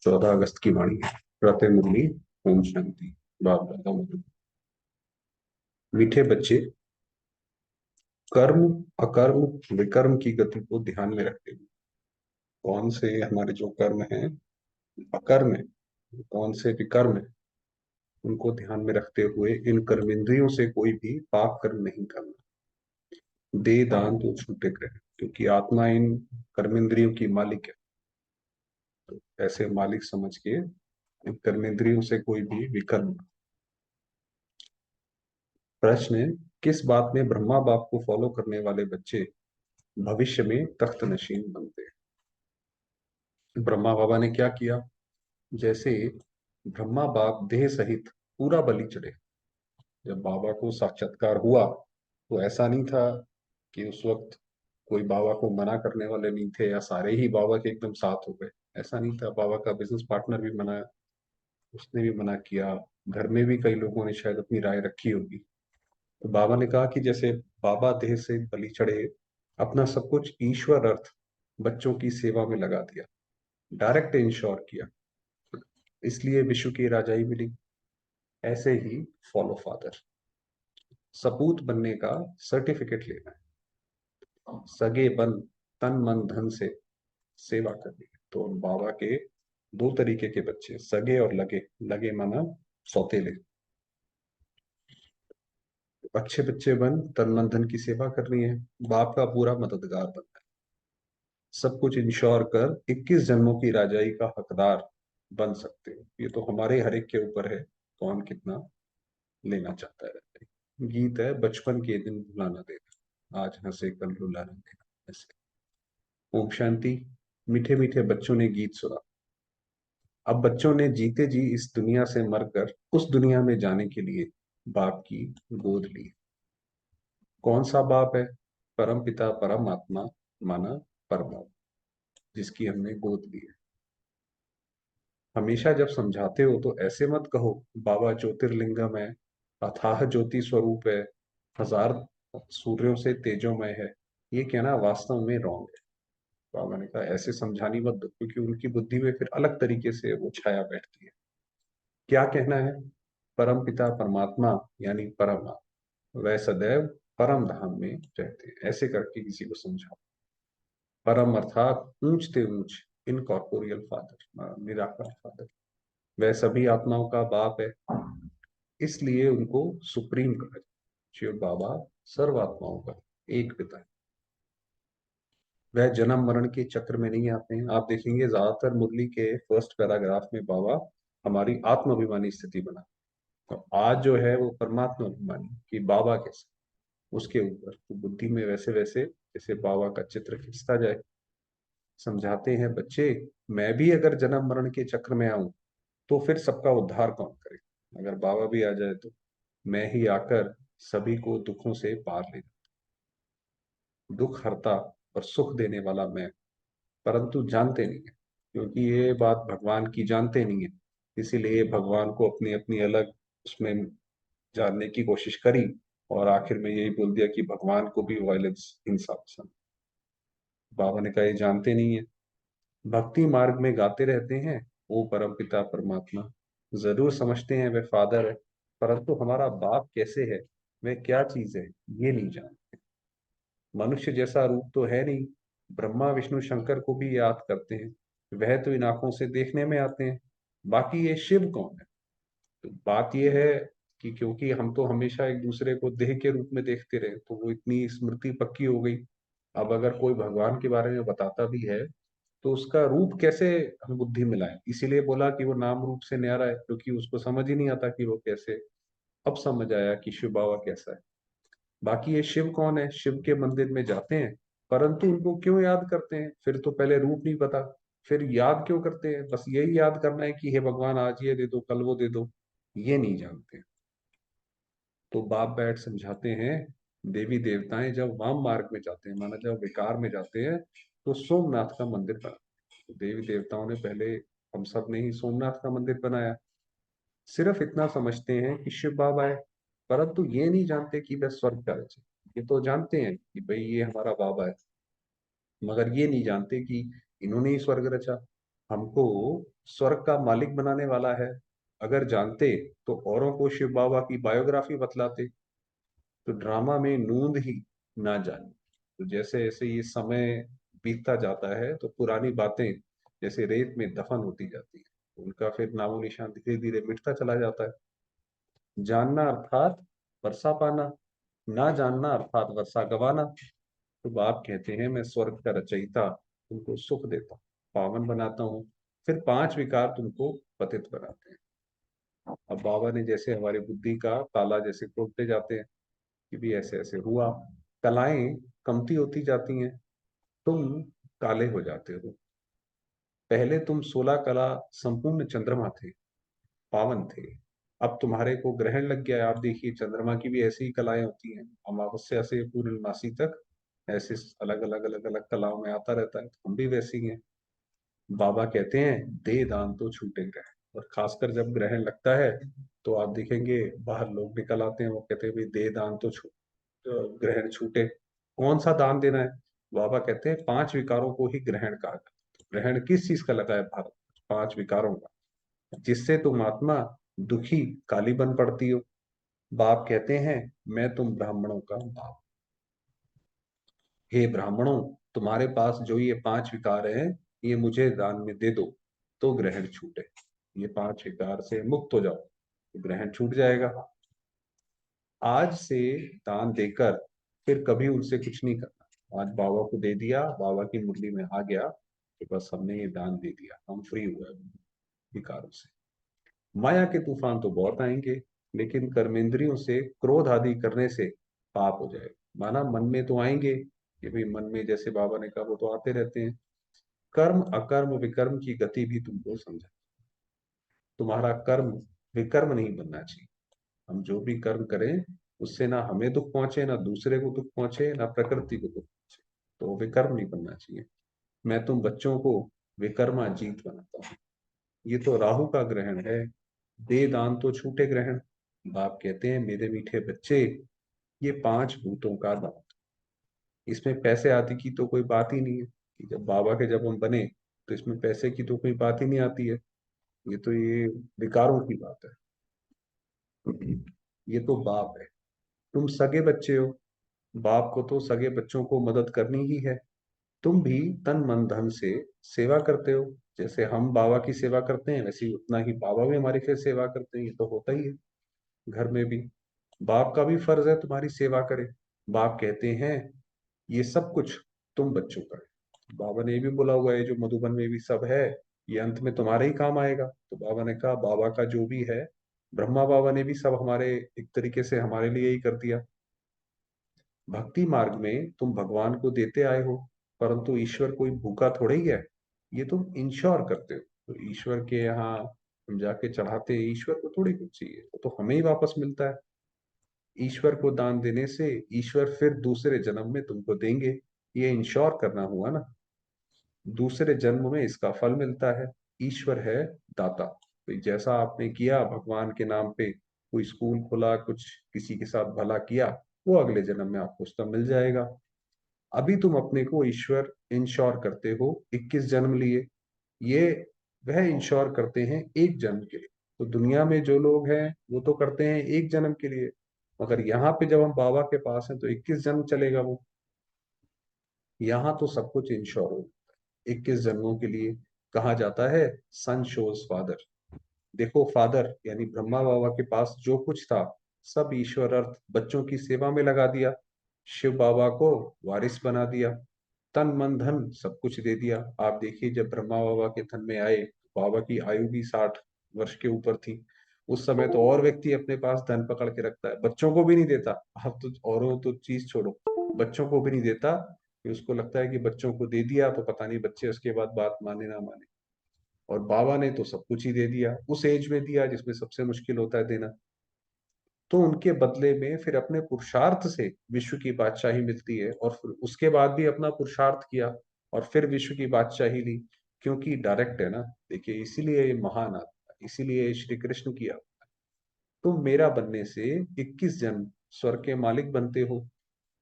14 अगस्त की वाणी है। प्रति मुरली। ओम शांति। बाप दादा मधुर। मीठे बच्चे, कर्म अकर्म विकर्म की गति को ध्यान में रखते हुए, कौन से हमारे जो कर्म हैं अकर्म है, कौन से विकर्म है, उनको ध्यान में रखते हुए इन कर्मेंद्रियों से कोई भी पाप कर्म नहीं करना। दे दान तो छूटे ग्रह, क्योंकि आत्मा इन कर्मेंद्रियों की मालिक है। तो ऐसे मालिक समझ के इन कर्मेंद्रियों से कोई भी विकर्म। प्रश्न है, किस बात में ब्रह्मा बाप को फॉलो करने वाले बच्चे भविष्य में तख्त नशीन बनते हैं? ब्रह्मा बाबा ने क्या किया? जैसे ब्रह्मा बाप देह सहित पूरा बलि चढ़े। जब बाबा को साक्षात्कार हुआ तो ऐसा नहीं था कि उस वक्त कोई बाबा को मना करने वाले नहीं थे या सारे ही बाबा के एकदम साथ हो गए। ऐसा नहीं था। बाबा का बिजनेस पार्टनर भी मना, उसने भी मना किया। घर में भी कई लोगों ने शायद अपनी राय रखी होगी। तो बाबा ने कहा कि जैसे बाबा देह से बलि चढ़े, अपना सब कुछ ईश्वर अर्थ बच्चों की सेवा में लगा दिया, डायरेक्ट इंश्योर किया, इसलिए विश्व की राजाई मिली। ऐसे ही फॉलो फादर, सपूत बनने का सर्टिफिकेट लेना है, सगे बन तन मन धन से सेवा करनी है। तो बाबा के दो तरीके के बच्चे, सगे और लगे। लगे माना सौतेले। अच्छे बच्चे बन तन मन धन की सेवा करनी है, बाप का पूरा मददगार बनना है, सब कुछ इंश्योर कर 21 जन्मों की राजाई का हकदार बन सकते हो। ये तो हमारे हर एक के ऊपर है, कौन कितना लेना चाहता है। गीत है, बचपन के दिन भुलाना देना, आज हंसे कल रुलाना देना। ऐसे। ओम शांति। मीठे मीठे बच्चों ने गीत सुना। अब बच्चों ने जीते जी इस दुनिया से मरकर उस दुनिया में जाने के लिए बाप की गोद ली। कौन सा बाप है? परम पिता परमात्मा माना परमात्मा, जिसकी हमने गोद ली है। हमेशा जब समझाते हो तो ऐसे मत कहो बाबा ज्योतिर्लिंगम है, अथाह ज्योति स्वरूप है, हजार सूर्यों से तेजोमय है। ये कहना वास्तव में रॉन्ग है। बाबा ने कहा ऐसे समझानी मत दो, क्योंकि उनकी बुद्धि में फिर अलग तरीके से वो छाया बैठती है। क्या कहना है? परम पिता परमात्मा यानी परम, वह सदैव परम धाम में रहते हैं, ऐसे करके किसी को समझाओ। परम अर्थात ऊंचते ऊंच, इनकॉर्पोरियल फादर, निराकार फादर। वह सभी आत्माओं का बाप है, इसलिए उनको सुप्रीम कहा जाए। शिव बाबा सर्वात्माओं का एक पिता है। वह जन्म मरण के चक्र में नहीं आते हैं। आप देखेंगे ज्यादातर मुरली के फर्स्ट पैराग्राफ में बाबा हमारी आत्माभिमानी स्थिति बना। तो आज जो है वो परमात्मा अभिमानी कि बाबा कैसे, उसके ऊपर तो बुद्धि में वैसे वैसे जैसे बाबा का चित्र खिंचता जाए। समझाते हैं बच्चे, मैं भी अगर जन्म मरण के चक्र में आऊं तो फिर सबका उद्धार कौन करे? अगर बाबा भी आ जाए तो मैं ही आकर सभी को दुखों से पार ले जाऊं। दुख हरता और सुख देने वाला मैं, परंतु जानते नहीं है, क्योंकि ये बात भगवान की जानते नहीं है। इसीलिए भगवान को अपनी अपनी अलग उसमें जानने की कोशिश करी, और आखिर में यही बोल दिया कि भगवान को भी वायलेंस हिंसा पसंद। बाबा ने कहा ये जानते नहीं है। भक्ति मार्ग में गाते रहते हैं वो परम पिता परमात्मा, जरूर समझते हैं वह फादर है, परंतु हमारा बाप कैसे है, वह क्या चीज है, ये नहीं जानते। मनुष्य जैसा रूप तो है नहीं। ब्रह्मा विष्णु शंकर को भी याद करते हैं, वह तो इन आंखों से देखने में आते हैं। बाकी ये शिव कौन है? तो बात यह है कि क्योंकि हम तो हमेशा एक दूसरे को देह के रूप में देखते रहे, तो वो इतनी स्मृति पक्की हो गई। अब अगर कोई भगवान के बारे में बताता भी है तो उसका रूप कैसे हम बुद्धि में लाएं? इसीलिए बोला कि वो नाम रूप से न्यारा है, क्योंकि उसको समझ ही नहीं आता कि वो कैसे। अब समझ आया कि शिव बाबा कैसा है। बाकी ये शिव कौन है? शिव के मंदिर में जाते हैं, परंतु उनको क्यों याद करते हैं? फिर तो पहले रूप नहीं पता, फिर याद क्यों करते हैं? बस यही याद करना है कि हे भगवान आज ये दे दो, कल वो दे दो। ये नहीं जानते। तो बाप बैठ समझाते हैं, देवी देवताएं जब वाम मार्ग में जाते हैं, माना जब विकार में जाते हैं, तो सोमनाथ का मंदिर बना। तो देवी देवताओं ने पहले हम सब ने ही सोमनाथ का मंदिर बनाया। सिर्फ इतना समझते हैं कि शिव बाबा है, परंतु ये नहीं जानते कि वह स्वर्ग का रचे। ये तो जानते हैं कि भाई ये हमारा बाबा है, मगर ये नहीं जानते कि इन्होंने ही स्वर्ग रचा। हमको स्वर्ग का मालिक बनाने वाला है। अगर जानते तो औरों को शिव बाबा की बायोग्राफी बतलाते। तो ड्रामा में नूंद ही ना जाने। तो जैसे जैसे ये समय बीतता जाता है तो पुरानी बातें जैसे रेत में दफन होती जाती है, उनका फिर नामो निशान धीरे धीरे मिटता चला जाता है। जानना अर्थात वर्षा पाना, ना जानना अर्थात वर्षा गवाना। तो बाप कहते हैं मैं स्वर्ग का रचयिता तुमको सुख देता हूँ, पावन बनाता हूँ, फिर पांच विकार तुमको पतित बनाते हैं। अब बाबा ने जैसे हमारी बुद्धि का ताला जैसे खोलते जाते हैं कि भी ऐसे ऐसे हुआ, कलाएं कमती होती जाती हैं, तुम काले हो जाते हो। पहले तुम 16 कला संपूर्ण चंद्रमा थे, पावन थे। अब तुम्हारे को ग्रहण लग गया है। आप देखिए चंद्रमा की भी ऐसी ही कलाएं होती हैं, अमावस्या से पूर्णमासी तक ऐसे अलग अलग अलग अलग कलाओं में आता रहता है, तो हम भी वैसे ही हैं। बाबा कहते हैं दे दान तो छूटे ग्रहण, और खासकर जब ग्रहण लगता है तो आप देखेंगे बाहर लोग निकल आते हैं, वो कहते हैं भाई दे दान तो ग्रहण छूटे। कौन सा दान देना है? बाबा कहते हैं पांच विकारों को ही ग्रहण कहा जाता है। ग्रहण किस चीज का लगा है भारत? पांच विकारों का, जिससे तुम आत्मा दुखी काली बन पड़ती हो। बाप कहते हैं मैं तुम ब्राह्मणों का बाप, हे ब्राह्मणों, तुम्हारे पास जो ये पांच विकार हैं, ये मुझे दान में दे दो तो ग्रहण छूटे। ये पांच विकार से मुक्त हो जाओ तो ग्रहण छूट जाएगा। आज से दान देकर फिर कभी उनसे कुछ नहीं करना। आज बाबा को दे दिया, बाबा की मुरली में आ गया कि बस हमने ये दान दे दिया, हम फ्री हुए विकारों से। माया के तूफान तो बहुत आएंगे, लेकिन कर्मेंद्रियों से क्रोध आदि करने से पाप हो जाएगा। माना मन में तो आएंगे कि भाई मन में जैसे बाबा ने कहा वो तो आते रहते हैं। कर्म अकर्म विकर्म की गति भी तुमको समझा। तुम्हारा कर्म विकर्म नहीं बनना चाहिए। हम जो भी कर्म करें उससे ना हमें दुख पहुंचे, ना दूसरे को दुख पहुंचे, ना प्रकृति को दुख पहुंचे, तो विकर्म नहीं बनना चाहिए। मैं तुम बच्चों को विकर्मा जीत बनाता हूँ। ये तो राहु का ग्रहण है, दे दान तो छूटे ग्रहण। बाप कहते हैं मेरे मीठे बच्चे, ये पांच भूतों का दान, इसमें पैसे आदि की तो कोई बात ही नहीं है कि जब बाबा के जब हम बने तो इसमें पैसे की तो कोई बात ही नहीं आती है। ये विकारों की बात है। ये तो बाप है, तुम सगे बच्चे हो। बाप को तो सगे बच्चों को मदद करनी ही है। तुम भी तन मन धन से सेवा करते हो। जैसे हम बाबा की सेवा करते हैं वैसे ही उतना ही बाबा भी हमारी फिर सेवा करते हैं, ये तो होता ही है। घर में भी बाप का भी फर्ज है तुम्हारी सेवा करे। बाप कहते हैं ये सब कुछ तुम बच्चों का है। बाबा ने ये भी बोला हुआ है जो मधुबन में भी सब है, ये अंत में तुम्हारे ही काम आएगा। तो बाबा ने कहा बाबा का जो भी है, ब्रह्मा बाबा ने भी सब हमारे एक तरीके से हमारे लिए ही कर दिया। भक्ति मार्ग में तुम भगवान को देते आए हो, परंतु ईश्वर कोई भूखा थोड़ा ही है। ये तुम इंश्योर करते हो। तो ईश्वर के यहाँ हम जाके चढ़ाते हैं, ईश्वर को थोड़ी कुछ चाहिए, वो तो हमें ही वापस मिलता है। ईश्वर को दान देने से ईश्वर फिर दूसरे जन्म में तुमको देंगे, ये इंश्योर करना हुआ ना। दूसरे जन्म में इसका फल मिलता है। ईश्वर है दाता। तो जैसा आपने किया भगवान के नाम पे, कोई स्कूल खोला, कुछ किसी के साथ भला किया, वो अगले जन्म में आपको उसका मिल जाएगा। अभी तुम अपने को ईश्वर इंश्योर करते हो 21 जन्म लिए, ये वह इंश्योर करते हैं एक जन्म के लिए। तो दुनिया में जो लोग हैं वो तो करते हैं एक जन्म के लिए, मगर यहाँ पे जब हम बाबा के पास हैं तो 21 जन्म चलेगा वो। यहाँ तो सब कुछ इंश्योर हो, 21 जन्मों के लिए। कहा जाता है सन शोज फादर। देखो फादर यानी ब्रह्मा बाबा के पास जो कुछ था सब ईश्वर अर्थ बच्चों की सेवा में लगा दिया। शिव बाबा को वारिस बना दिया, तन मन धन सब कुछ दे दिया। आप देखिए जब ब्रह्मा बाबा के धन में आए, बाबा की आयु भी 60 वर्ष के ऊपर थी। उस समय तो और व्यक्ति अपने पास धन पकड़ के रखता है, बच्चों को भी नहीं देता। अब तो औरों तो चीज छोड़ो, बच्चों को भी नहीं देता, कि उसको लगता है कि बच्चों को दे दिया तो पता नहीं बच्चे उसके बाद बात माने ना माने। और बाबा ने तो सब कुछ ही दे दिया, उस एज में दिया जिसमें सबसे मुश्किल होता है देना। तो उनके बदले में फिर अपने पुरुषार्थ से विश्व की बादशाही मिलती है, और फिर उसके बाद भी अपना पुरुषार्थ किया और फिर विश्व की बादशाही ली। क्योंकि डायरेक्ट है ना। देखिए इसीलिए ये महान आत्मा, इसीलिए श्री कृष्ण किया तुम मेरा बनने से 21 जन्म स्वर्ग के मालिक बनते हो,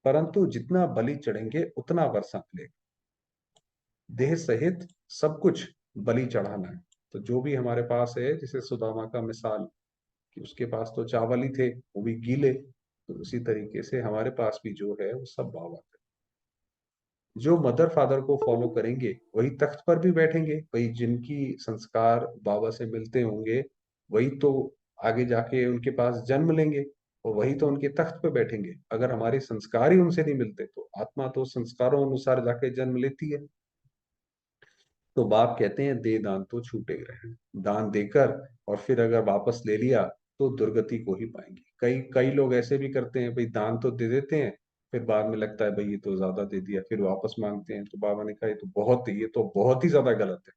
परंतु जितना बलि चढ़ेंगे उतना वर्षा मिलेगा। देह सहित सब कुछ बलि चढ़ाना है। तो जो भी हमारे पास है, जैसे सुदामा का मिसाल कि उसके पास तो चावल ही थे, वो भी गीले, तो उसी तरीके से हमारे पास भी जो है वो सब बाबा है। जो मदर फादर को फॉलो करेंगे वही तख्त पर भी बैठेंगे, वही जिनकी संस्कार बाबा से मिलते होंगे वही तो आगे जाके उनके पास जन्म लेंगे, और वही तो उनके तख्त पे बैठेंगे। अगर हमारे संस्कार ही उनसे नहीं मिलते तो आत्मा तो संस्कारों अनुसार जाके जन्म लेती है। तो बाप कहते हैं दे दान तो छूटे रहे, दान देकर और फिर अगर वापस ले लिया तो दुर्गति को ही पाएंगे। कई कई लोग ऐसे भी करते हैं, भाई दान तो दे देते हैं, फिर बाद में लगता है भाई ये तो ज्यादा दे दिया, फिर वापस मांगते हैं। तो बाबा ने कहा ये तो बहुत ही ज्यादा गलत है।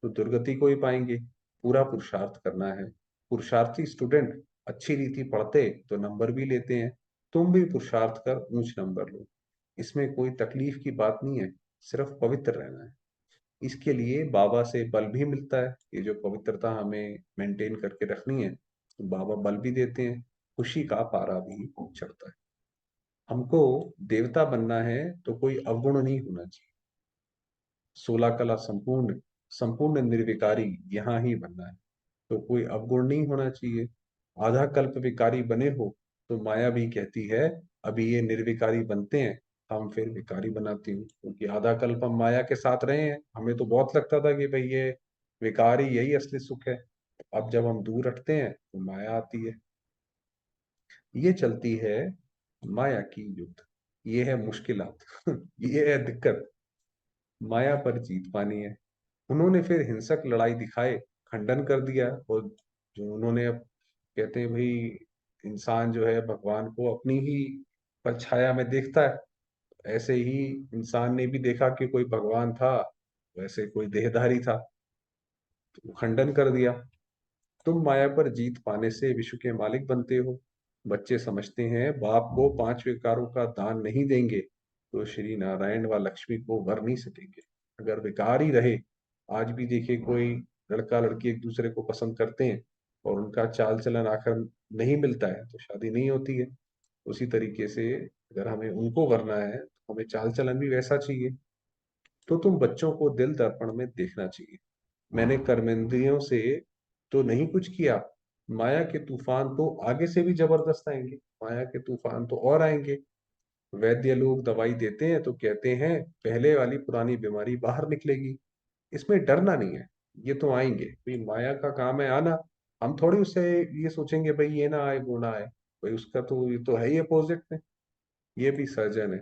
तो दुर्गति को ही पाएंगे। पूरा पुरुषार्थ करना है। पुरुषार्थी स्टूडेंट अच्छी रीति पढ़ते तो नंबर भी लेते हैं। तुम भी पुरुषार्थ कर ऊंच नंबर लो, इसमें कोई तकलीफ की बात नहीं है, सिर्फ पवित्र रहना है। इसके लिए बाबा से बल भी मिलता है, ये जो पवित्रता हमें मेंटेन करके रखनी है, तो बाबा बल भी देते हैं, खुशी का पारा भी चढ़ता है। हमको देवता बनना है तो कोई अवगुण नहीं होना चाहिए। 16 कला संपूर्ण, संपूर्ण निर्विकारी यहाँ ही बनना है, तो कोई अवगुण नहीं होना चाहिए। आधा कल्प विकारी बने हो तो माया भी कहती है अभी ये निर्विकारी बनते हैं, हम फिर विकारी बनाती हूँ, क्योंकि आधा कल्प हम माया के साथ रहे हैं, हमें तो बहुत लगता था कि भाई ये विकारी यही असली सुख है। अब जब हम दूर हटते हैं तो माया आती है। ये चलती है माया की युद्ध, ये है मुश्किलात ये है दिक्कत। माया पर जीत पानी है। उन्होंने फिर हिंसक लड़ाई दिखाए, खंडन कर दिया। और जो उन्होंने अब कहते हैं भाई इंसान जो है भगवान को अपनी ही परछाया में देखता है, ऐसे ही इंसान ने भी देखा कि कोई भगवान था, वैसे कोई देहधारी था, तो खंडन कर दिया। तुम माया पर जीत पाने से विश्व के मालिक बनते हो। बच्चे समझते हैं बाप को 5 विकारों का दान नहीं देंगे तो श्री नारायण व लक्ष्मी को वर नहीं सकेंगे। अगर विकार ही रहे, आज भी देखिए कोई लड़का लड़की एक दूसरे को पसंद करते हैं और उनका चाल चलन आखिर नहीं मिलता है तो शादी नहीं होती है। उसी तरीके से अगर हमें उनको करना है तो हमें चाल चलन भी वैसा चाहिए। तो तुम बच्चों को दिल दर्पण में देखना चाहिए। मैंने कर्मेंद्रियों से तो नहीं कुछ किया, माया के तूफान तो आगे से भी जबरदस्त आएंगे, माया के तूफान तो और आएंगे। वैद्य लोग दवाई देते हैं तो कहते हैं पहले वाली पुरानी बीमारी बाहर निकलेगी, इसमें डरना नहीं है, ये तो आएंगे, भाई माया का काम है आना। हम थोड़ी उससे ये सोचेंगे भाई ये ना आए वो ना आए, भाई उसका तो ये तो है ही अपोजिट में। ये भी सर्जन है।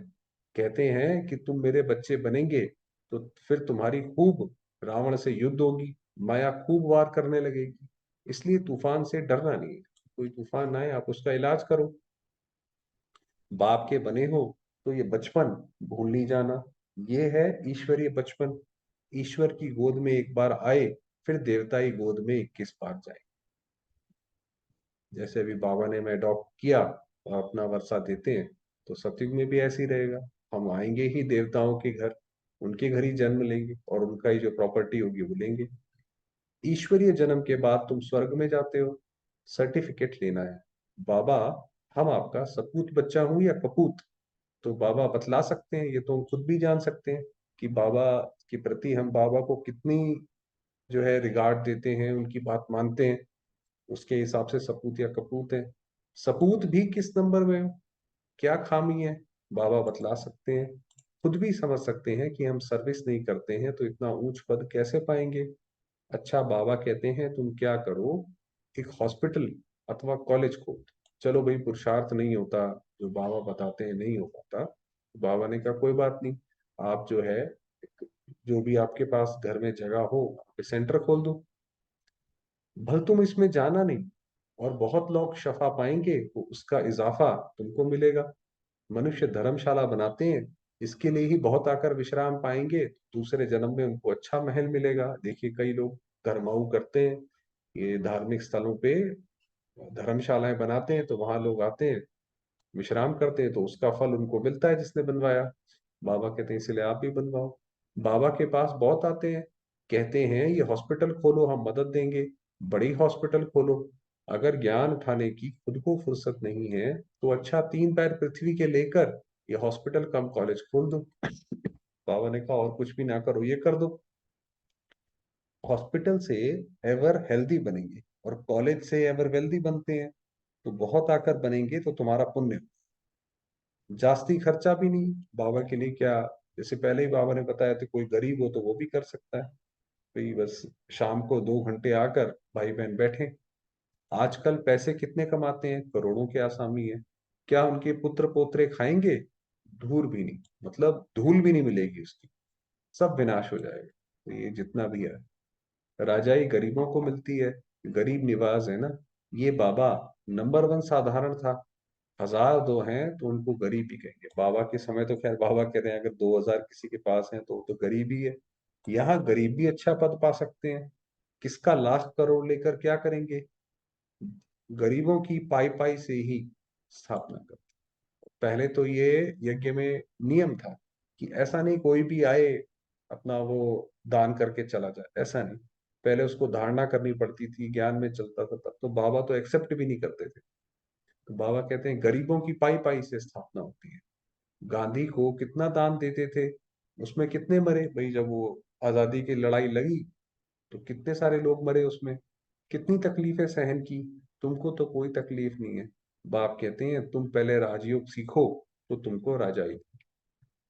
कहते हैं कि तुम मेरे बच्चे बनेंगे तो फिर तुम्हारी खूब रावण से युद्ध होगी, माया खूब वार करने लगेगी। इसलिए तूफान से डरना नहीं है। कोई तूफान आए आप उसका इलाज करो। बाप के बने हो तो ये बचपन भूल नहीं जाना। ये है ईश्वरीय बचपन। ईश्वर की गोद में एक बार आए, फिर देवताई गोद में 21 बार जाए। जैसे अभी बाबा ने मैं अडॉप्ट किया और अपना वर्षा देते हैं, तो सतयुग में भी ऐसे ही रहेगा। हम आएंगे ही देवताओं के घर, उनके घर ही जन्म लेंगे और उनका ही जो प्रॉपर्टी होगी वो लेंगे। ईश्वरीय जन्म के बाद तुम स्वर्ग में जाते हो, सर्टिफिकेट लेना है। बाबा, हम आपका सपूत बच्चा हूं या कपूत? तो बाबा बतला सकते हैं, ये तो हम खुद भी जान सकते हैं कि बाबा के प्रति हम बाबा को कितनी जो है रिगार्ड देते हैं, उनकी बात मानते हैं। उसके हिसाब से सपूत या कपूत है। सपूत भी किस नंबर में हो, क्या खामी है, बाबा बतला सकते हैं। खुद भी समझ सकते हैं कि हम सर्विस नहीं करते हैं तो इतना ऊंच पद कैसे पाएंगे। अच्छा, बाबा कहते हैं तुम क्या करो, एक हॉस्पिटल अथवा कॉलेज खोल। चलो भाई पुरुषार्थ नहीं होता, जो बाबा बताते हैं नहीं हो पाता, बाबा ने कहा कोई बात नहीं, आप जो है जो भी आपके पास घर में जगह हो सेंटर खोल दो। भल तुम इसमें जाना नहीं, और बहुत लोग शफा पाएंगे तो उसका इजाफा तुमको मिलेगा। मनुष्य धर्मशाला बनाते हैं, इसके लिए ही बहुत आकर विश्राम पाएंगे, दूसरे जन्म में उनको अच्छा महल मिलेगा। देखिए कई लोग धर्माऊ करते हैं, ये धार्मिक स्थलों पे धर्मशालाएं बनाते हैं तो वहां लोग आते हैं, विश्राम करते हैं, तो उसका फल उनको मिलता है जिसने बनवाया। बाबा कहते हैं इसलिए आप भी बनवाओ। बाबा के पास बहुत आते हैं, कहते हैं ये हॉस्पिटल खोलो हम मदद देंगे, बड़ी हॉस्पिटल खोलो। अगर ज्ञान उठाने की खुद को फुर्सत नहीं है तो अच्छा 3 पैर पृथ्वी के लेकर ये हॉस्पिटल कम कॉलेज खोल दो। बाबा ने कहा और कुछ भी ना करो ये कर दो। हॉस्पिटल से एवर हेल्दी बनेंगे और कॉलेज से एवर वेल्दी बनते हैं। तो बहुत आकर बनेंगे तो तुम्हारा पुण्य, जास्ती खर्चा भी नहीं बाबा के लिए क्या। जैसे पहले ही बाबा ने बताया था, कोई गरीब हो तो वो भी कर सकता है भाई, बस शाम को 2 घंटे आकर भाई बहन बैठे। आजकल पैसे कितने कमाते हैं, करोड़ों के आसामी है। क्या उनके पुत्र पोत्रे खाएंगे? धूल भी नहीं, मतलब धूल भी नहीं मिलेगी उसकी, सब विनाश हो जाएगा। तो ये जितना भी है, राजाई गरीबों को मिलती है, गरीब निवाज है ना। ये बाबा नंबर वन साधारण था। 1002 हैं तो उनको गरीब ही कहेंगे। बाबा के समय तो खैर बाबा कह रहे हैं अगर 2000 किसी के पास है तो वो तो गरीब ही है। यहाँ गरीब भी अच्छा पद पा सकते हैं। किसका लाख करोड़ लेकर क्या करेंगे? गरीबों की पाई पाई से ही स्थापना कर। पहले तो ये यज्ञ में नियम था कि ऐसा नहीं कोई भी आए अपना वो दान करके चला जाए, ऐसा नहीं। पहले उसको धारणा करनी पड़ती थी, ज्ञान में चलता था। तब तो बाबा तो एक्सेप्ट भी नहीं करते थे। तो बाबा कहते हैं गरीबों की पाई पाई से स्थापना होती है। गांधी को कितना दान देते थे, उसमें कितने मरे भाई, जब वो आजादी की लड़ाई लगी तो कितने सारे लोग मरे उसमें, कितनी तकलीफें सहन की। तुमको तो कोई तकलीफ नहीं है। बाप कहते हैं तुम पहले राजयोग सीखो तो तुमको राजाई।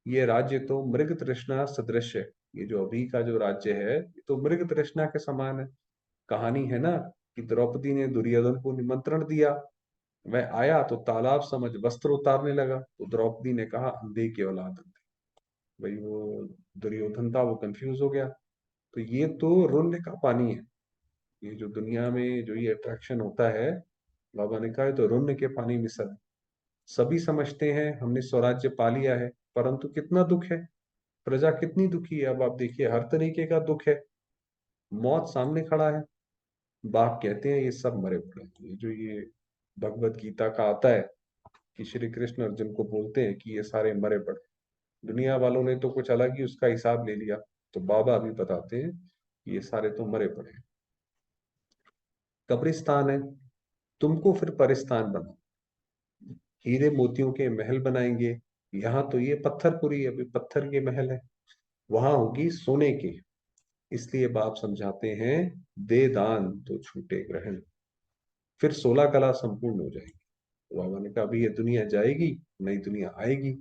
ये राज्य तो मृग तृष्णा सदृश है। ये जो अभी का जो राज्य है ये तो मृग तृष्णा के समान है। कहानी है ना कि द्रौपदी ने दुर्योधन को निमंत्रण दिया, वह आया तो तालाब समझ वस्त्र उतारने लगा, तो द्रौपदी ने कहा अंधे की औलाद अंधे। भाई वो दुर्योधन था, वो कंफ्यूज हो गया। तो ये तो रुण्य का पानी है। ये जो दुनिया में जो ये अट्रैक्शन होता है, बाबा ने कहा है तो रुण्य के पानी में सब सभी समझते हैं हमने स्वराज्य पा लिया है, परंतु कितना दुख है, प्रजा कितनी दुखी है। अब आप देखिए हर तरीके का दुख है, मौत सामने खड़ा है। बाप कहते हैं ये सब मरे पड़े हैं। ये जो ये भगवत गीता का आता है कि श्री कृष्ण अर्जुन को बोलते हैं कि ये सारे मरे पड़े। दुनिया वालों ने तो कुछ अलग ही उसका हिसाब ले लिया, तो बाबा अभी बताते हैं कि ये सारे तो मरे पड़े हैं। कब्रिस्तान है, तुमको फिर परिस्तान बना, हीरे मोतियों के महल बनाएंगे। यहाँ तो ये पत्थरपुरी अभी पत्थर के महल है, वहां होगी सोने की। इसलिए बाप समझाते हैं दे दान तो छूटे ग्रहण, फिर 16 कला संपूर्ण हो जाएगी। तो बाबा ने कहा अभी ये दुनिया जाएगी, नई दुनिया आएगी।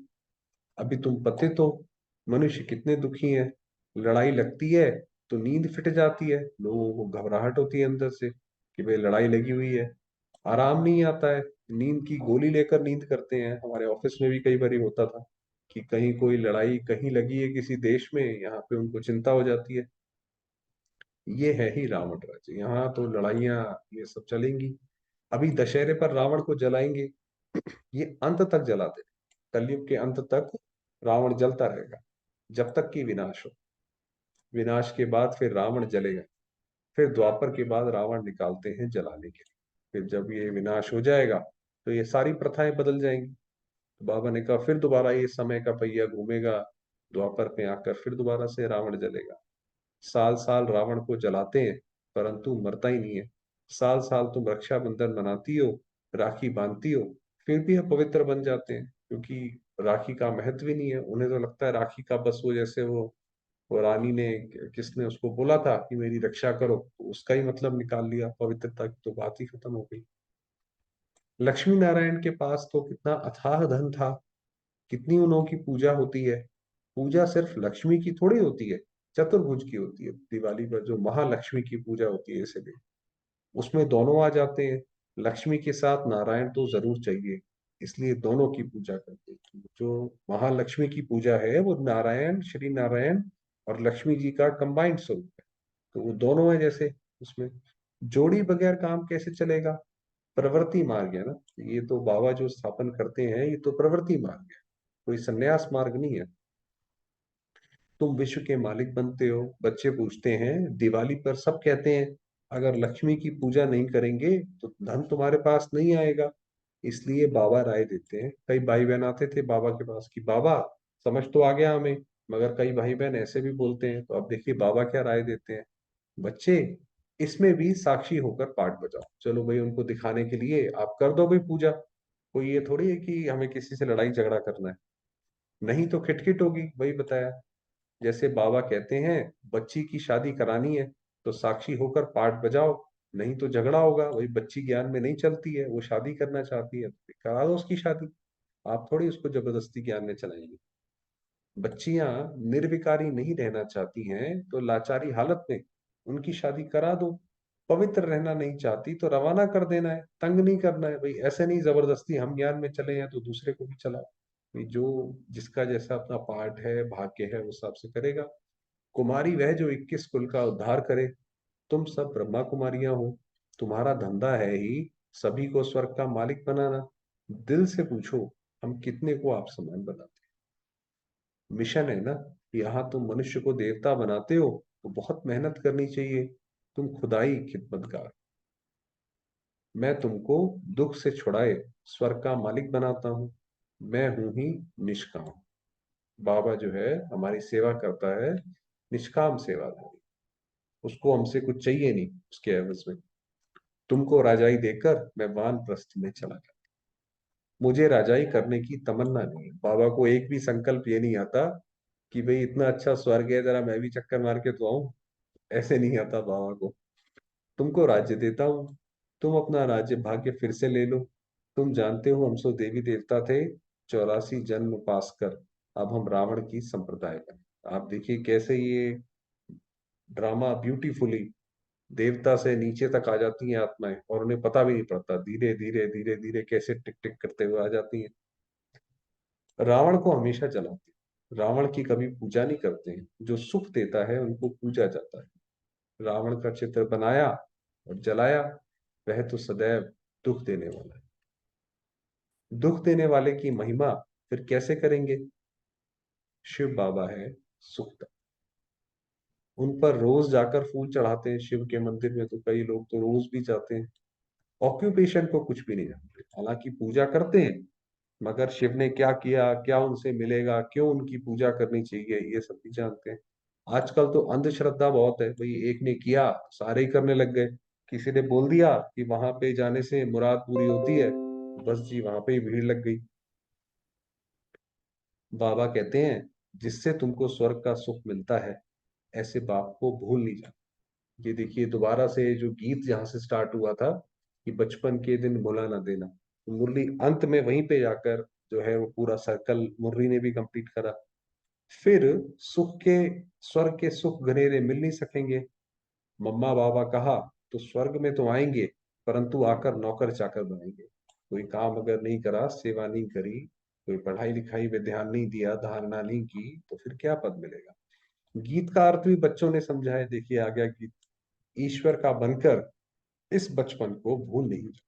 अभी तुम पतित हो, मनुष्य कितने दुखी हैं। लड़ाई लगती है तो नींद फिट जाती है, लोगों को घबराहट होती है अंदर से कि भाई लड़ाई लगी हुई है। आराम नहीं आता है, नींद की गोली लेकर नींद करते हैं। हमारे ऑफिस में भी कई बार होता था कि कहीं कोई लड़ाई कहीं लगी है किसी देश में, यहाँ पे उनको चिंता हो जाती है। ये है ही रावण राज्य, यहाँ तो लड़ाइयाँ ये सब चलेंगी। अभी दशहरे पर रावण को जलाएंगे, ये अंत तक जलाते, कलयुग के अंत तक रावण जलता रहेगा जब तक कि विनाश हो। विनाश के बाद फिर रावण जलेगा, फिर द्वापर के बाद रावण निकालते हैं जलाने के लिए। फिर जब ये विनाश हो जाएगा तो ये सारी प्रथाएं बदल जाएंगी। तो बाबा ने कहा फिर दोबारा ये समय का पहिया घूमेगा, द्वापर पे आकर फिर दोबारा से रावण जलेगा। साल साल रावण को जलाते हैं परंतु मरता ही नहीं है। साल साल तुम रक्षाबंधन मनाती हो, राखी बांधती हो, फिर भी अपवित्र बन जाते हैं, क्योंकि राखी का महत्व ही नहीं है। उन्हें तो लगता है राखी का बस वो जैसे वो रानी ने, किसने उसको बोला था कि मेरी रक्षा करो, तो उसका ही मतलब निकाल लिया, पवित्रता की तो बात ही खत्म हो गई। लक्ष्मी नारायण के पास तो कितना अथाह धन था, कितनी उन्हों की पूजा होती है। पूजा सिर्फ लक्ष्मी की थोड़ी होती है, चतुर्भुज की होती है। दिवाली पर जो महालक्ष्मी की पूजा होती है इसलिए उसमें दोनों आ जाते हैं। लक्ष्मी के साथ नारायण तो जरूर चाहिए, इसलिए दोनों की पूजा करते हैं। जो महालक्ष्मी की पूजा है वो नारायण, श्री नारायण और लक्ष्मी जी का कंबाइंड स्वरूप है। तो वो दोनों है जैसे उसमें। जोड़ी बगैर काम कैसे चलेगा? प्रवृत्ति मार्ग है ना। ये तो बाबा जो स्थापन करते हैं ये तो प्रवृत्ति मार्ग है, कोई संन्यास मार्ग नहीं है। तुम विश्व के मालिक बनते हो। बच्चे पूछते हैं दिवाली पर, सब कहते हैं अगर लक्ष्मी की पूजा नहीं करेंगे तो धन तुम्हारे पास नहीं आएगा। इसलिए बाबा राय देते हैं, कई भाई बहन आते थे बाबा के पास कि बाबा समझ तो आ गया हमें, मगर कई भाई बहन ऐसे भी बोलते हैं। तो अब देखिए बाबा क्या राय देते हैं, बच्चे इसमें भी साक्षी होकर पाठ बजाओ। चलो भाई उनको दिखाने के लिए आप कर दो भाई पूजा, कोई ये थोड़ी है कि हमें किसी से लड़ाई झगड़ा करना है। नहीं तो खिटखिट होगी, वही बताया। जैसे बाबा कहते हैं बच्ची की शादी करानी है तो साक्षी होकर पाठ बजाओ, नहीं तो झगड़ा होगा। वही बच्ची ज्ञान में नहीं चलती है, वो शादी करना चाहती है, तो करा दो उसकी शादी। आप थोड़ी उसको जबरदस्ती ज्ञान में चलाएंगे। बच्चियां निर्विकारी नहीं रहना चाहती हैं तो लाचारी हालत में उनकी शादी करा दो। पवित्र रहना नहीं चाहती तो रवाना कर देना है, तंग नहीं करना है भाई। ऐसे नहीं जबरदस्ती हम ज्ञान में चले हैं तो दूसरे को भी चलाओ भाई। जो जिसका जैसा अपना पाठ है, भाग्य है, उस हिसाब से करेगा। कुमारी वह जो 21 कुल का उद्धार करे। तुम सब ब्रह्मा कुमारियां हो, तुम्हारा धंधा है ही सभी को स्वर्ग का मालिक बनाना। दिल से पूछो, हम कितने को आप समान बनाते हैं? मिशन है ना। यहाँ तुम मनुष्य को देवता बनाते हो तो बहुत मेहनत करनी चाहिए। तुम खुदाई खिदमतगार, मैं तुमको दुख से छुड़ाए स्वर्ग का मालिक बनाता हूँ। मैं हूं ही निष्काम। बाबा जो है हमारी सेवा करता है, निष्काम सेवाधारी। उसको हमसे कुछ चाहिए नहीं उसके एवज में। तुमको राजाई देकर मैं वानप्रस्थ में चला गया। मुझे राजाई करने की तमन्ना नहीं है। बाबा को एक भी संकल्प ये नहीं आता कि भाई इतना अच्छा स्वर्ग है, जरा मैं भी चक्कर मार के तो आऊं। ऐसे नहीं आता बाबा को। तुमको राज्य देता हूं, तुम अपना राज्य भाग्य फिर से ले लो। तुम जानते हो हम सो देवी देवता थे, 84 जन्म पास कर अब हम रावण की संप्रदाय बने। आप देखिए कैसे ये ड्रामा ब्यूटीफुली देवता से नीचे तक आ जाती हैं आत्माएं, और उन्हें पता भी नहीं पड़ता, धीरे धीरे धीरे धीरे कैसे टिक टिक करते हुए आ जाती हैं। रावण को हमेशा जलाते हैं, रावण की कभी पूजा नहीं करते हैं। जो सुख देता है उनको पूजा जाता है। रावण का चित्र बनाया और जलाया, वह तो सदैव दुख देने वाला है। दुख देने वाले की महिमा फिर कैसे करेंगे? शिव बाबा है सुखदा। उन पर रोज जाकर फूल चढ़ाते हैं शिव के मंदिर में, तो कई लोग तो रोज भी जाते हैं। ऑक्यूपेशन को कुछ भी नहीं जानते, हालांकि पूजा करते हैं, मगर शिव ने क्या किया, क्या उनसे मिलेगा, क्यों उनकी पूजा करनी चाहिए, ये सब भी जानते हैं। आजकल तो अंधश्रद्धा बहुत है भाई। एक ने किया सारे ही करने लग गए। किसी ने बोल दिया कि वहां पे जाने से मुराद पूरी होती है, बस जी वहां पे ही भीड़ लग गई। बाबा कहते हैं जिससे तुमको स्वर्ग का सुख मिलता है, ऐसे बाप को भूल नहीं जाना। ये देखिए दोबारा से जो गीत जहां से स्टार्ट हुआ था कि बचपन के दिन भुला ना देना, तो मुरली अंत में वहीं पे जाकर जो है वो पूरा सर्कल मुरली ने भी कंप्लीट करा। फिर सुख के स्वर्ग के सुख घनेरे मिल नहीं सकेंगे। मम्मा बाबा कहा तो स्वर्ग में तो आएंगे, परंतु आकर नौकर चाकर बनेंगे। कोई काम अगर नहीं करा, सेवा नहीं करी, कोई पढ़ाई लिखाई में ध्यान नहीं दिया, धारणा नहीं की, तो फिर क्या पद मिलेगा? गीत का अर्थ भी बच्चों ने समझा है, देखिए आ गया गीत। ईश्वर का बनकर इस बचपन को भूल नहीं जाओ।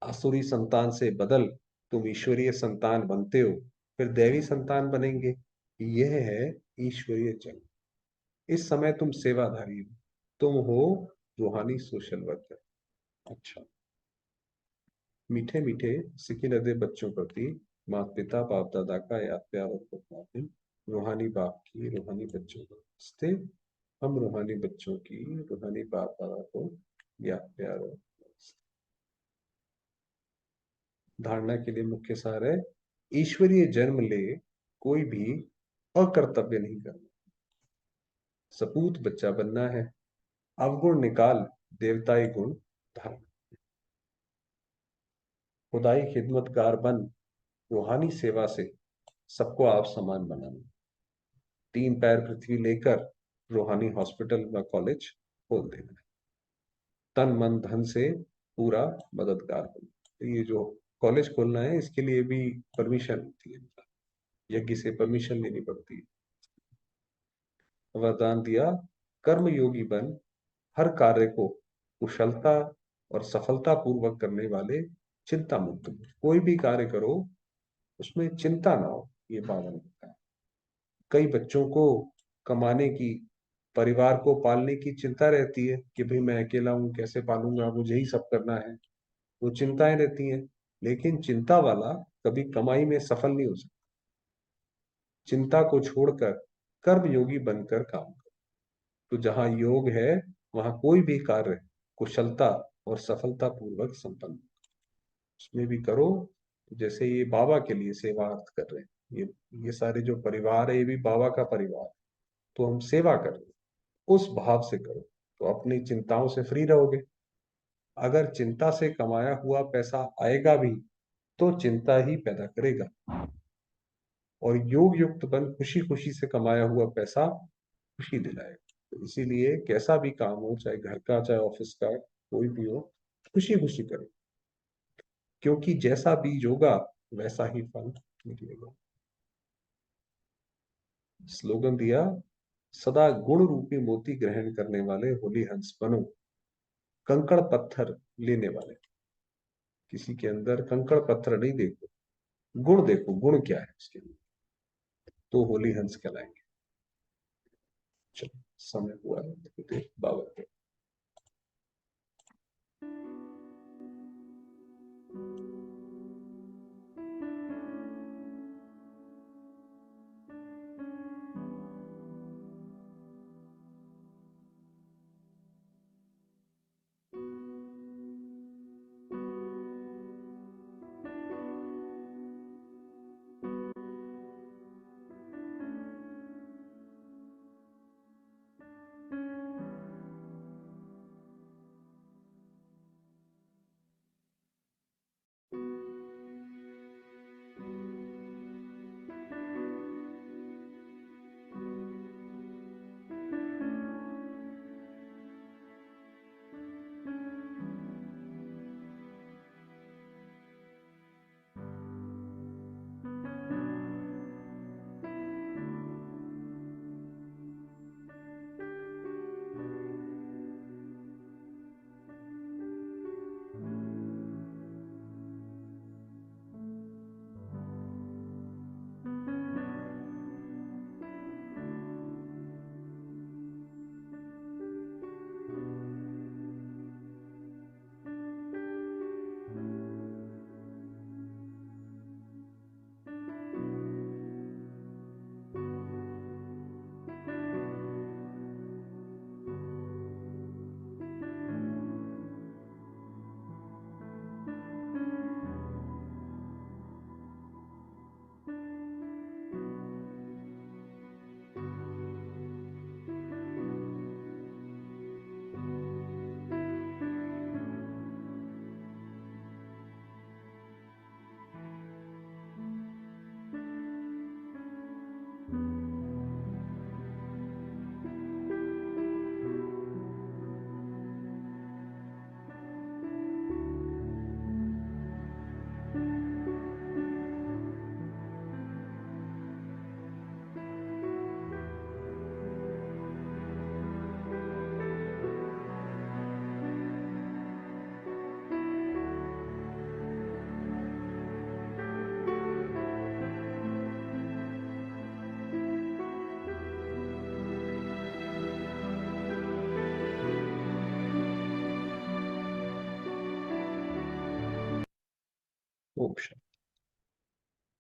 आसुरी संतान से बदल तुम ईश्वरीय संतान बनते हो, फिर दैवी संतान बनेंगे। यह है ईश्वरीय जन्म। इस समय तुम सेवाधारी हो, तुम हो रूहानी सोशल वर्कर। अच्छा। मीठे मीठे सिके लदे बच्चों प्रति माता पिता बाप दादा का याद प्यार और अपनापन। रूहानी बाप की रूहानी बच्चों को नमस्ते। हम रूहानी बच्चों की रूहानी बाप दादा को याद प्यार और नमस्ते। धारणा के लिए मुख्य सार है, ईश्वरीय जन्म ले कोई भी अकर्तव्य नहीं करना। सपूत बच्चा बनना है, अवगुण निकाल देवताई गुण धारण। खुदाई खिदमतगार बन, रूहानी सेवा से सबको आप समान बनाना। 3 पैर पृथ्वी लेकर रूहानी हॉस्पिटल व कॉलेज खोल देना। तन मन धन से पूरा मददगार बनना। तो ये जो कॉलेज खोलना है इसके लिए भी परमिशन होती है, यज्ञ से परमिशन लेनी पड़ती है। वरदान दिया, कर्म योगी बन, हर कार्य को कुशलता और सफलता पूर्वक करने वाले चिंता मुक्त हो। कोई भी कार्य करो उसमें चिंता ना हो, ये पालन होता है। कई बच्चों को कमाने की, परिवार को पालने की चिंता रहती है कि भाई मैं अकेला हूं, कैसे पालूंगा, मुझे ही सब करना है। वो चिंताएं रहती हैं। लेकिन चिंता वाला कभी कमाई में सफल नहीं हो सकता। चिंता को छोड़कर कर्म योगी बनकर काम करो। तो जहां योग है वहां कोई भी कार्य कुशलता और सफलता पूर्वक संपन्न, उसमें भी करो। जैसे ये बाबा के लिए सेवा अर्थ कर रहे हैं, ये सारे जो परिवार है ये भी बाबा का परिवार है। तो हम सेवा कर रहे हैं, उस भाव से करो तो अपनी चिंताओं से फ्री रहोगे। अगर चिंता से कमाया हुआ पैसा आएगा भी तो चिंता ही पैदा करेगा। और योग युक्त बन खुशी खुशी से कमाया हुआ पैसा खुशी दिलाएगा। तो इसीलिए कैसा भी काम हो, चाहे घर का चाहे ऑफिस का, कोई भी हो, खुशी खुशी करो, क्योंकि जैसा बीज होगा वैसा ही फल निकलेगा। स्लोगन दिया, सदा गुण रूपी मोती ग्रहण करने वाले होली हंस बनो, कंकड़ पत्थर लेने वाले। किसी के अंदर कंकड़ पत्थर नहीं देखो, गुण देखो, गुण क्या है उसके अंदर, तो होली हंस कहलाएंगे। चलो, समय हुआ है तो बाबा। ओम शांति।